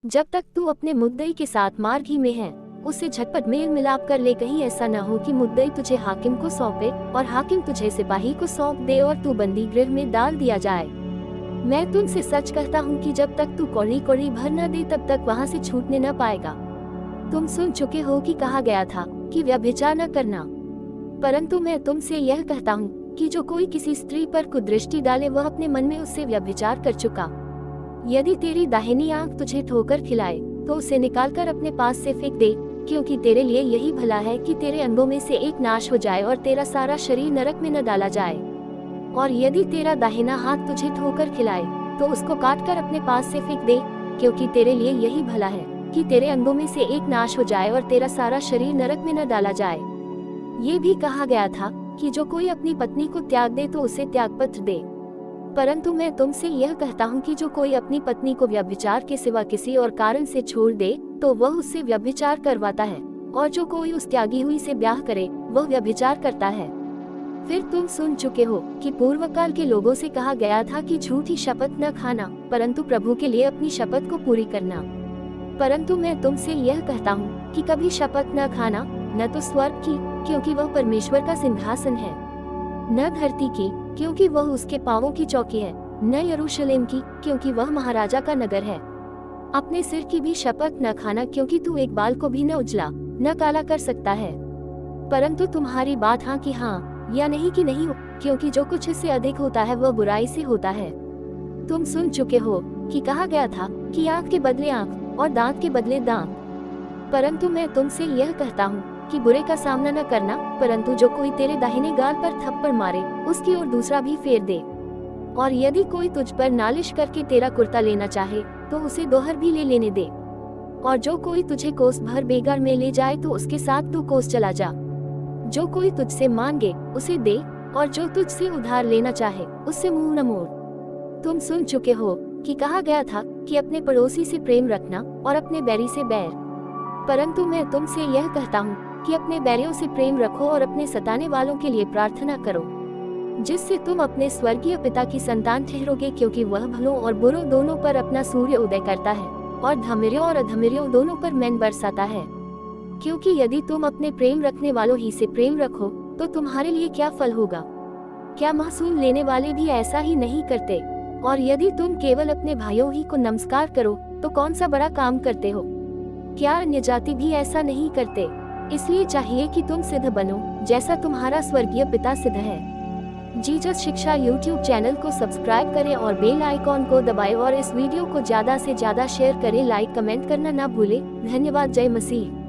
जब तक तू अपने मुद्दई के साथ मार्ग ही में है, उससे झटपट मेल मिलाप कर ले। कहीं ऐसा न हो कि मुद्दई तुझे हाकिम को सौंपे और हाकिम तुझे सिपाही को सौंप दे और तू बंदी गृह में डाल दिया जाए। मैं तुमसे सच कहता हूँ कि जब तक तू कौड़ी कौड़ी भर न दे तब तक वहाँ से छूटने न पाएगा। तुम सुन चुके हो कि कहा गया था कि व्यभिचार न करना, परंतु मैं तुमसे यह कहता हूँ कि जो कोई किसी स्त्री पर कुदृष्टि डाले वह अपने मन में उससे व्यभिचार कर चुका। यदि तेरी दाहिनी आंख तुझे ठोकर खिलाए तो उसे निकालकर अपने पास से फेंक दे, क्योंकि तेरे लिए यही भला है कि तेरे अंगों में से एक नाश हो जाए और तेरा सारा शरीर नरक में न डाला जाए। और यदि तेरा दाहिना हाथ तुझे ठोकर खिलाए तो उसको काटकर अपने पास से फेंक दे, क्योंकि तेरे लिए यही भला है कि तेरे अंगों में से एक नाश हो जाए और तेरा सारा शरीर नरक में न डाला जाए। ये भी कहा गया था कि जो कोई अपनी पत्नी को त्याग दे तो उसे त्यागपत्र दे, परंतु मैं तुमसे यह कहता हूँ कि जो कोई अपनी पत्नी को व्यभिचार के सिवा किसी और कारण से छोड़ दे तो वह उससे व्यभिचार करवाता है, और जो कोई उस त्यागी हुई से ब्याह करे वह व्यभिचार करता है। फिर तुम सुन चुके हो कि पूर्व काल के लोगों से कहा गया था कि झूठी शपथ न खाना, परंतु प्रभु के लिए अपनी शपथ को पूरी करना। परंतु मैं तुमसे यह कहता हूँ कि कभी शपथ न खाना, न तो स्वर्ग की, क्योंकि वह परमेश्वर का सिंहासन है, न धरती की, क्योंकि वह उसके पांवों की चौकी है, न यरूशलेम की, क्योंकि वह महाराजा का नगर है। अपने सिर की भी शपथ न खाना, क्योंकि तू एक बाल को भी न उजला न काला कर सकता है, परंतु तुम्हारी बात हाँ कि हाँ या नहीं कि नहीं हो, क्योंकि जो कुछ इससे अधिक होता है वह बुराई से होता है। तुम सुन चुके हो कि कहा गया था कि आंख के बदले आंख और दांत के बदले दांत, परंतु मैं तुमसे यह कहता हूँ कि बुरे का सामना न करना, परंतु जो कोई तेरे दाहिने गाल पर थप्पड़ मारे उसकी ओर दूसरा भी फेर दे। और यदि कोई तुझ पर नालिश करके तेरा कुर्ता लेना चाहे तो उसे दोहर भी ले लेने दे। और जो कोई तुझे कोस भर बेगार में ले जाए तो उसके साथ 2 कोस चला जा। जो कोई तुझसे मांगे उसे दे, और जो तुझसे उधार लेना चाहे उससे मुंह न मोड़। तुम सुन चुके हो कि कहा गया था कि अपने पड़ोसी से प्रेम रखना और अपने बैरी से बैर, परंतु मैं तुमसे यह कहता हूँ कि अपने बैरियों से प्रेम रखो और अपने सताने वालों के लिए प्रार्थना करो, जिससे तुम अपने स्वर्गीय पिता की संतान ठहरोगे, क्योंकि वह भलों और बुरों दोनों पर अपना सूर्य उदय करता है और धर्मियों और अधर्मियों दोनों पर मैन बरसाता है। क्योंकि यदि तुम अपने प्रेम रखने वालों ही से प्रेम रखो तो तुम्हारे लिए क्या फल होगा? क्या महसूल लेने वाले भी ऐसा ही नहीं करते? और यदि तुम केवल अपने भाइयों ही को नमस्कार करो तो कौन सा बड़ा काम करते हो? क्या अन्य जाति भी ऐसा नहीं करते? इसलिए चाहिए कि तुम सिद्ध बनो जैसा तुम्हारा स्वर्गीय पिता सिद्ध है। जीसस शिक्षा यूट्यूब चैनल को सब्सक्राइब करें और बेल आइकॉन को दबाएं और इस वीडियो को ज्यादा से ज्यादा शेयर करें। लाइक कमेंट करना ना भूलें। धन्यवाद। जय मसीह।